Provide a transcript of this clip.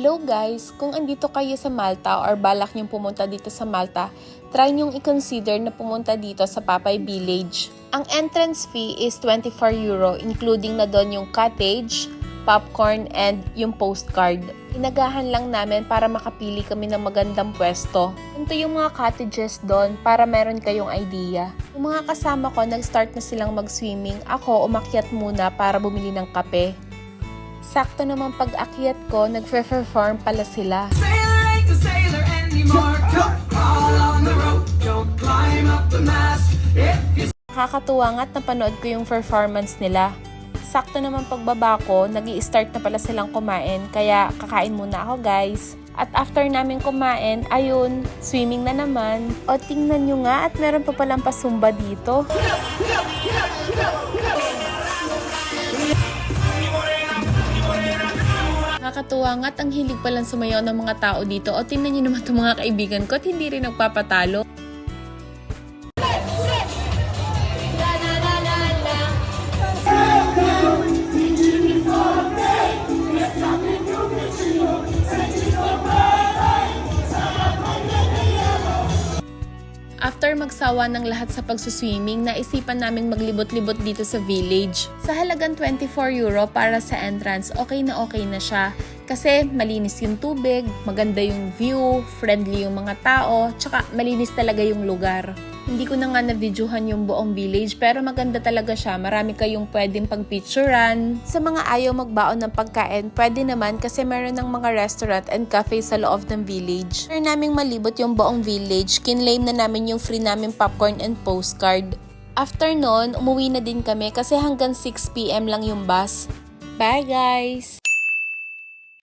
Hello guys! Kung andito kayo sa Malta or balak niyong pumunta dito sa Malta, try niyong i-consider na pumunta dito sa Papay Village. Ang entrance fee is €24, including na doon yung cottage, popcorn, and yung postcard. Inagahan lang namin para makapili kami ng magandang pwesto. Punto yung mga cottages doon para meron kayong idea. Yung mga kasama ko, nag-start na silang mag-swimming. Ako, umakyat muna para bumili ng kape. Sakto naman pag-akyat ko, nagpe-perform pala sila. Sailor ain't a sailor anymore. Don't crawl on the rope, don't climb up the mast. Nakakatuwa nga't napanood ko yung performance nila. Sakto naman pagbaba ko, nag-i-start na pala silang kumain, kaya kakain muna ako guys. At after namin kumain, ayun, swimming na naman. O tingnan nyo nga at meron pa palang pasumba dito. Nakakatuwa nga't ang hilig palang sumayaw ng mga tao dito. O tingnan nyo naman itong mga kaibigan ko at hindi rin nagpapatalo. After magsawa ng lahat sa pagsuswimming, naisipan naming maglibot-libot dito sa village. Sa halagang €24 para sa entrance, okay na siya. Kasi malinis yung tubig, maganda yung view, friendly yung mga tao, tsaka malinis talaga yung lugar. Hindi ko na nga na-videohan yung buong village pero maganda talaga siya. Marami kayong pwedeng pagpicturan. Sa mga ayaw magbaon ng pagkain, pwede naman kasi meron ng mga restaurant and cafe sa loob ng village. After naming malibot yung buong village, kinlaim na namin yung free namin popcorn and postcard. After nun, umuwi na din kami kasi hanggang 6 PM lang yung bus. Bye guys!